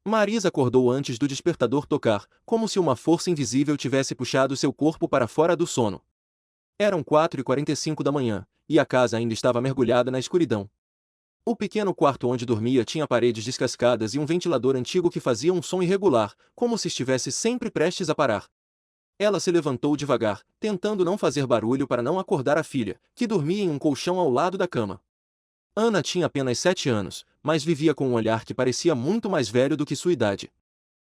Marisa acordou antes do despertador tocar, como se uma força invisível tivesse puxado seu corpo para fora do sono. Eram 4h45 da manhã, e a casa ainda estava mergulhada na escuridão. O pequeno quarto onde dormia tinha paredes descascadas e um ventilador antigo que fazia um som irregular, como se estivesse sempre prestes a parar. Ela se levantou devagar, tentando não fazer barulho para não acordar a filha, que dormia em um colchão ao lado da cama. Ana tinha apenas 7 anos, mas vivia com um olhar que parecia muito mais velho do que sua idade.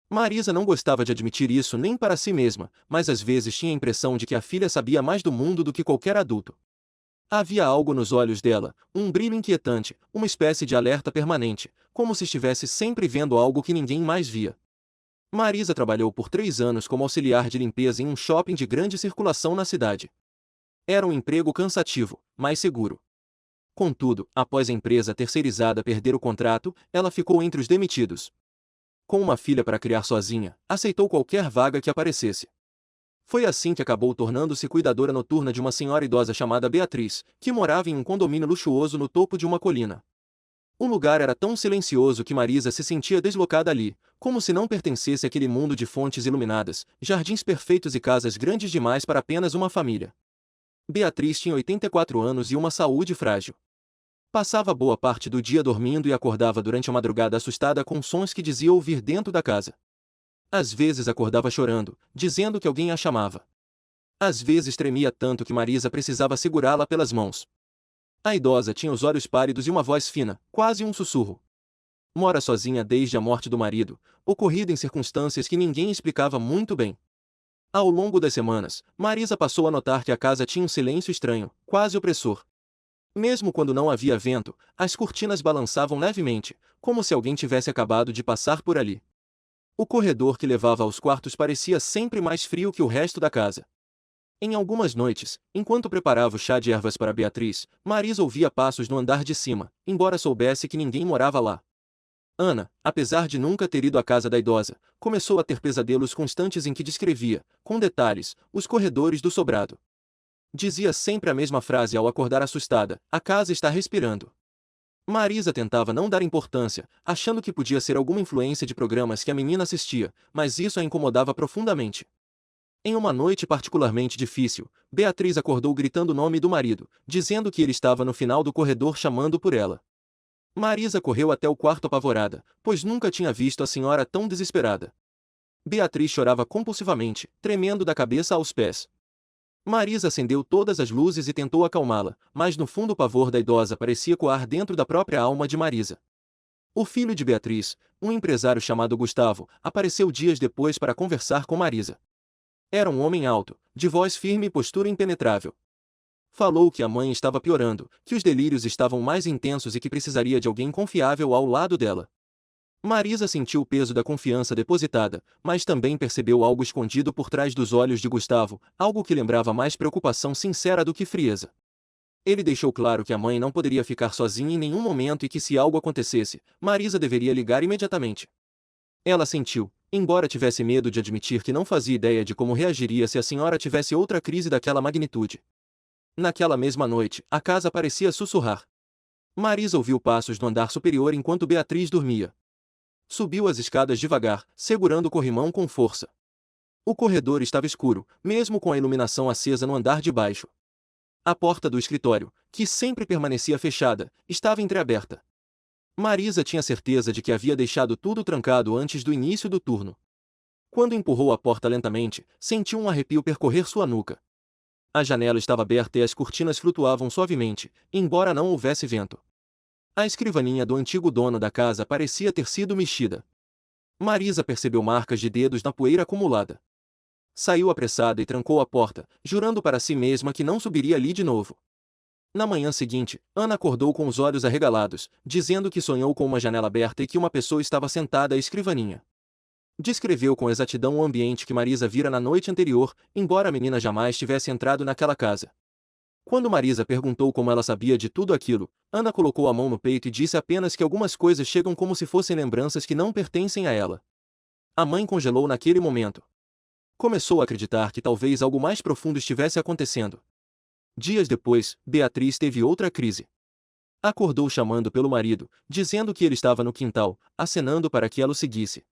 Marisa não gostava de admitir isso nem para si mesma, mas às vezes tinha a impressão de que a filha sabia mais do mundo do que qualquer adulto. Havia algo nos olhos dela, um brilho inquietante, uma espécie de alerta permanente, como se estivesse sempre vendo algo que ninguém mais via. Marisa trabalhou por 3 anos como auxiliar de limpeza em um shopping de grande circulação na cidade. Era um emprego cansativo, mas seguro. Contudo, após a empresa terceirizada perder o contrato, ela ficou entre os demitidos. Com uma filha para criar sozinha, aceitou qualquer vaga que aparecesse. Foi assim que acabou tornando-se cuidadora noturna de uma senhora idosa chamada Beatriz, que morava em um condomínio luxuoso no topo de uma colina. O lugar era tão silencioso que Marisa se sentia deslocada ali, como se não pertencesse àquele mundo de fontes iluminadas, jardins perfeitos e casas grandes demais para apenas uma família. Beatriz tinha 84 anos e uma saúde frágil. Passava boa parte do dia dormindo e acordava durante a madrugada assustada com sons que dizia ouvir dentro da casa. Às vezes acordava chorando, dizendo que alguém a chamava. Às vezes tremia tanto que Marisa precisava segurá-la pelas mãos. A idosa tinha os olhos pálidos e uma voz fina, quase um sussurro. Mora sozinha desde a morte do marido, ocorrida em circunstâncias que ninguém explicava muito bem. Ao longo das semanas, Marisa passou a notar que a casa tinha um silêncio estranho, quase opressor. Mesmo quando não havia vento, as cortinas balançavam levemente, como se alguém tivesse acabado de passar por ali. O corredor que levava aos quartos parecia sempre mais frio que o resto da casa. Em algumas noites, enquanto preparava o chá de ervas para Beatriz, Marisa ouvia passos no andar de cima, embora soubesse que ninguém morava lá. Ana, apesar de nunca ter ido à casa da idosa, começou a ter pesadelos constantes em que descrevia, com detalhes, os corredores do sobrado. Dizia sempre a mesma frase ao acordar assustada: "A casa está respirando." Marisa tentava não dar importância, achando que podia ser alguma influência de programas que a menina assistia, mas isso a incomodava profundamente. Em uma noite particularmente difícil, Beatriz acordou gritando o nome do marido, dizendo que ele estava no final do corredor chamando por ela. Marisa correu até o quarto apavorada, pois nunca tinha visto a senhora tão desesperada. Beatriz chorava compulsivamente, tremendo da cabeça aos pés. Marisa acendeu todas as luzes e tentou acalmá-la, mas no fundo o pavor da idosa parecia coar dentro da própria alma de Marisa. O filho de Beatriz, um empresário chamado Gustavo, apareceu dias depois para conversar com Marisa. Era um homem alto, de voz firme e postura impenetrável. Falou que a mãe estava piorando, que os delírios estavam mais intensos e que precisaria de alguém confiável ao lado dela. Marisa sentiu o peso da confiança depositada, mas também percebeu algo escondido por trás dos olhos de Gustavo, algo que lembrava mais preocupação sincera do que frieza. Ele deixou claro que a mãe não poderia ficar sozinha em nenhum momento e que se algo acontecesse, Marisa deveria ligar imediatamente. Ela sentiu, embora tivesse medo de admitir que não fazia ideia de como reagiria se a senhora tivesse outra crise daquela magnitude. Naquela mesma noite, a casa parecia sussurrar. Marisa ouviu passos no andar superior enquanto Beatriz dormia. Subiu as escadas devagar, segurando o corrimão com força. O corredor estava escuro, mesmo com a iluminação acesa no andar de baixo. A porta do escritório, que sempre permanecia fechada, estava entreaberta. Marisa tinha certeza de que havia deixado tudo trancado antes do início do turno. Quando empurrou a porta lentamente, sentiu um arrepio percorrer sua nuca. A janela estava aberta e as cortinas flutuavam suavemente, embora não houvesse vento. A escrivaninha do antigo dono da casa parecia ter sido mexida. Marisa percebeu marcas de dedos na poeira acumulada. Saiu apressada e trancou a porta, jurando para si mesma que não subiria ali de novo. Na manhã seguinte, Ana acordou com os olhos arregalados, dizendo que sonhou com uma janela aberta e que uma pessoa estava sentada à escrivaninha. Descreveu com exatidão o ambiente que Marisa vira na noite anterior, embora a menina jamais tivesse entrado naquela casa. Quando Marisa perguntou como ela sabia de tudo aquilo, Ana colocou a mão no peito e disse apenas que algumas coisas chegam como se fossem lembranças que não pertencem a ela. A mãe congelou naquele momento. Começou a acreditar que talvez algo mais profundo estivesse acontecendo. Dias depois, Beatriz teve outra crise. Acordou chamando pelo marido, dizendo que ele estava no quintal, acenando para que ela o seguisse.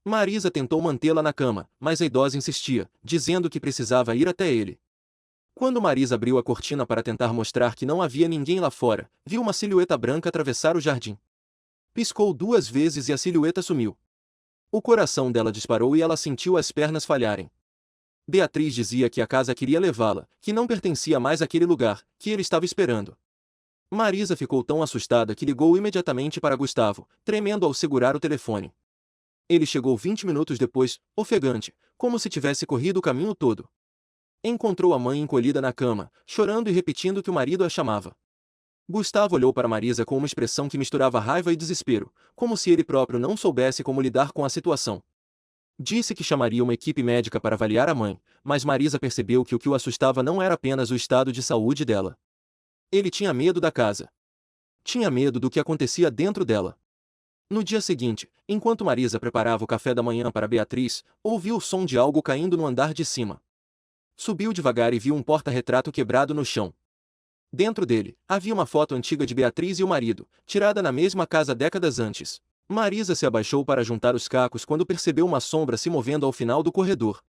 Marisa tentou mantê-la na cama, mas a idosa insistia, dizendo que precisava ir até ele. Quando Marisa abriu a cortina para tentar mostrar que não havia ninguém lá fora, viu uma silhueta branca atravessar o jardim. Piscou 2 vezes e a silhueta sumiu. O coração dela disparou e ela sentiu as pernas falharem. Beatriz dizia que a casa queria levá-la, que não pertencia mais àquele lugar, que ele estava esperando. Marisa ficou tão assustada que ligou imediatamente para Gustavo, tremendo ao segurar o telefone. Ele chegou 20 minutos depois, ofegante, como se tivesse corrido o caminho todo. Encontrou a mãe encolhida na cama, chorando e repetindo que o marido a chamava. Gustavo olhou para Marisa com uma expressão que misturava raiva e desespero, como se ele próprio não soubesse como lidar com a situação. Disse que chamaria uma equipe médica para avaliar a mãe, mas Marisa percebeu que o que o assustava não era apenas o estado de saúde dela. Ele tinha medo da casa. Tinha medo do que acontecia dentro dela. No dia seguinte, enquanto Marisa preparava o café da manhã para Beatriz, ouviu o som de algo caindo no andar de cima. Subiu devagar e viu um porta-retrato quebrado no chão. Dentro dele, havia uma foto antiga de Beatriz e o marido, tirada na mesma casa décadas antes. Marisa se abaixou para juntar os cacos quando percebeu uma sombra se movendo ao final do corredor.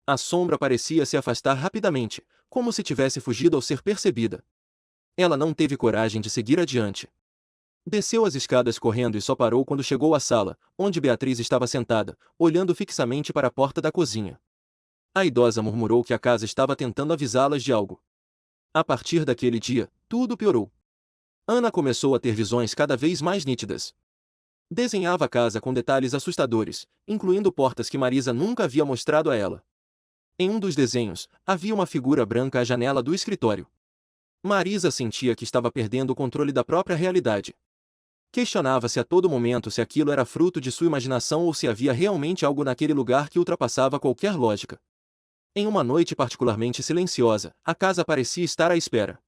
A sombra parecia se afastar rapidamente, como se tivesse fugido ao ser percebida. Ela não teve coragem de seguir adiante. Desceu as escadas correndo e só parou quando chegou à sala, onde Beatriz estava sentada, olhando fixamente para a porta da cozinha. A idosa murmurou que a casa estava tentando avisá-las de algo. A partir daquele dia, tudo piorou. Ana começou a ter visões cada vez mais nítidas. Desenhava a casa com detalhes assustadores, incluindo portas que Marisa nunca havia mostrado a ela. Em um dos desenhos, havia uma figura branca à janela do escritório. Marisa sentia que estava perdendo o controle da própria realidade. Questionava-se a todo momento se aquilo era fruto de sua imaginação ou se havia realmente algo naquele lugar que ultrapassava qualquer lógica. Em uma noite particularmente silenciosa, a casa parecia estar à espera.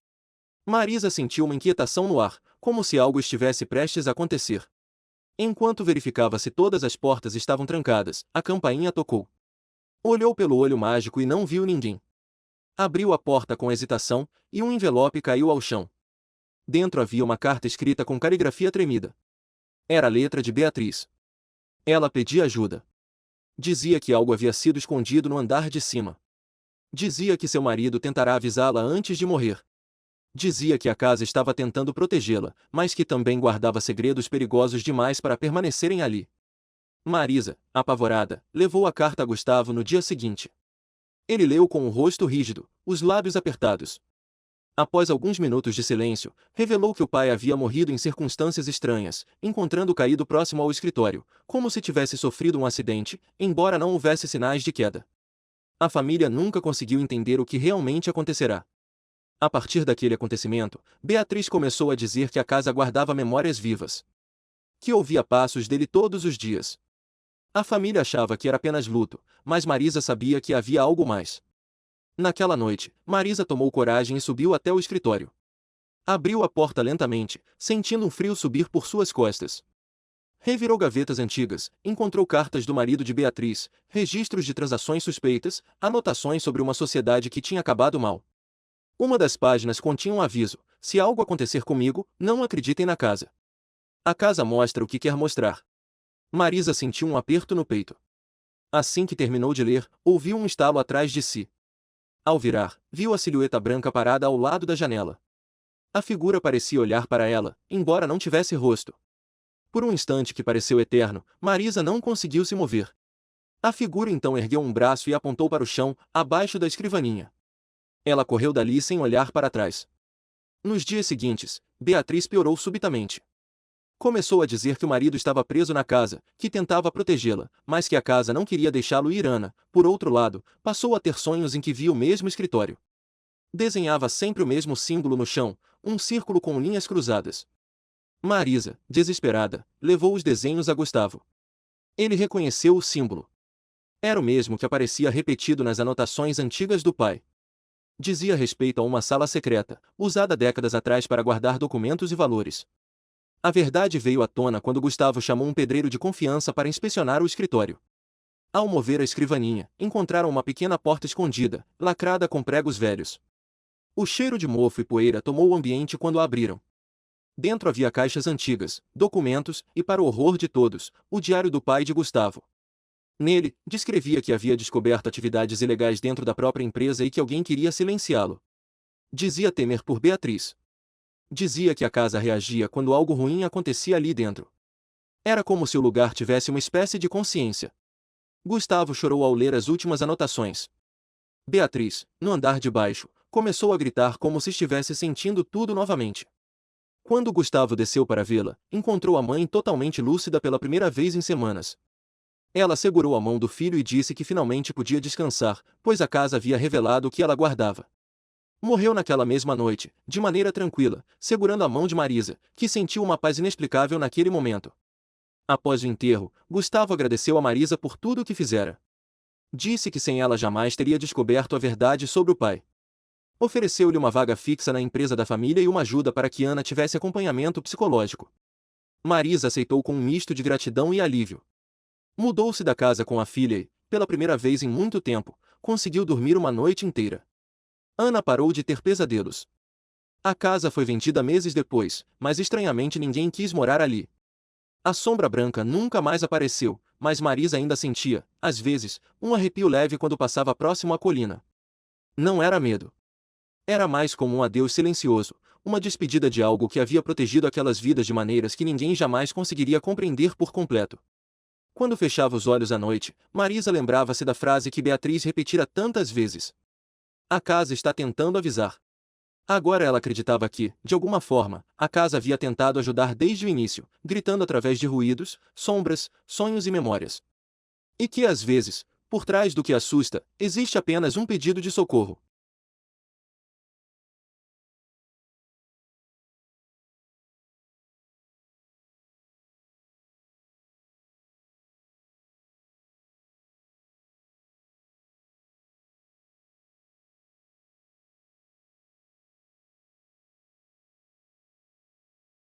Marisa sentiu uma inquietação no ar, como se algo estivesse prestes a acontecer. Enquanto verificava se todas as portas estavam trancadas, a campainha tocou. Olhou pelo olho mágico e não viu ninguém. Abriu a porta com hesitação, e um envelope caiu ao chão. Dentro havia uma carta escrita com caligrafia tremida. Era a letra de Beatriz. Ela pedia ajuda. Dizia que algo havia sido escondido no andar de cima. Dizia que seu marido tentará avisá-la antes de morrer. Dizia que a casa estava tentando protegê-la, mas que também guardava segredos perigosos demais para permanecerem ali. Marisa, apavorada, levou a carta a Gustavo no dia seguinte. Ele leu com o rosto rígido, os lábios apertados. Após alguns minutos de silêncio, revelou que o pai havia morrido em circunstâncias estranhas, encontrando caído próximo ao escritório, como se tivesse sofrido um acidente, embora não houvesse sinais de queda. A família nunca conseguiu entender o que realmente acontecerá. A partir daquele acontecimento, Beatriz começou a dizer que a casa guardava memórias vivas. Que ouvia passos dele todos os dias. A família achava que era apenas luto, mas Marisa sabia que havia algo mais. Naquela noite, Marisa tomou coragem e subiu até o escritório. Abriu a porta lentamente, sentindo um frio subir por suas costas. Revirou gavetas antigas, encontrou cartas do marido de Beatriz, registros de transações suspeitas, anotações sobre uma sociedade que tinha acabado mal. Uma das páginas continha um aviso: se algo acontecer comigo, não acreditem na casa. A casa mostra o que quer mostrar. Marisa sentiu um aperto no peito. Assim que terminou de ler, ouviu um estalo atrás de si. Ao virar, viu a silhueta branca parada ao lado da janela. A figura parecia olhar para ela, embora não tivesse rosto. Por um instante que pareceu eterno, Marisa não conseguiu se mover. A figura então ergueu um braço e apontou para o chão, abaixo da escrivaninha. Ela correu dali sem olhar para trás. Nos dias seguintes, Beatriz piorou subitamente. Começou a dizer que o marido estava preso na casa, que tentava protegê-la, mas que a casa não queria deixá-lo ir. Ana, por outro lado, passou a ter sonhos em que via o mesmo escritório. Desenhava sempre o mesmo símbolo no chão, um círculo com linhas cruzadas. Marisa, desesperada, levou os desenhos a Gustavo. Ele reconheceu o símbolo. Era o mesmo que aparecia repetido nas anotações antigas do pai. Dizia respeito a uma sala secreta, usada décadas atrás para guardar documentos e valores. A verdade veio à tona quando Gustavo chamou um pedreiro de confiança para inspecionar o escritório. Ao mover a escrivaninha, encontraram uma pequena porta escondida, lacrada com pregos velhos. O cheiro de mofo e poeira tomou o ambiente quando a abriram. Dentro havia caixas antigas, documentos e, para o horror de todos, o diário do pai de Gustavo. Nele, descrevia que havia descoberto atividades ilegais dentro da própria empresa e que alguém queria silenciá-lo. Dizia temer por Beatriz. Dizia que a casa reagia quando algo ruim acontecia ali dentro. Era como se o lugar tivesse uma espécie de consciência. Gustavo chorou ao ler as últimas anotações. Beatriz, no andar de baixo, começou a gritar como se estivesse sentindo tudo novamente. Quando Gustavo desceu para vê-la, encontrou a mãe totalmente lúcida pela primeira vez em semanas. Ela segurou a mão do filho e disse que finalmente podia descansar, pois a casa havia revelado o que ela guardava. Morreu naquela mesma noite, de maneira tranquila, segurando a mão de Marisa, que sentiu uma paz inexplicável naquele momento. Após o enterro, Gustavo agradeceu a Marisa por tudo o que fizera. Disse que sem ela jamais teria descoberto a verdade sobre o pai. Ofereceu-lhe uma vaga fixa na empresa da família e uma ajuda para que Ana tivesse acompanhamento psicológico. Marisa aceitou com um misto de gratidão e alívio. Mudou-se da casa com a filha e, pela primeira vez em muito tempo, conseguiu dormir uma noite inteira. Ana parou de ter pesadelos. A casa foi vendida meses depois, mas estranhamente ninguém quis morar ali. A sombra branca nunca mais apareceu, mas Marisa ainda sentia, às vezes, um arrepio leve quando passava próximo à colina. Não era medo. Era mais como um adeus silencioso, uma despedida de algo que havia protegido aquelas vidas de maneiras que ninguém jamais conseguiria compreender por completo. Quando fechava os olhos à noite, Marisa lembrava-se da frase que Beatriz repetira tantas vezes. A casa está tentando avisar. Agora ela acreditava que, de alguma forma, a casa havia tentado ajudar desde o início, gritando através de ruídos, sombras, sonhos e memórias. E que às vezes, por trás do que assusta, existe apenas um pedido de socorro.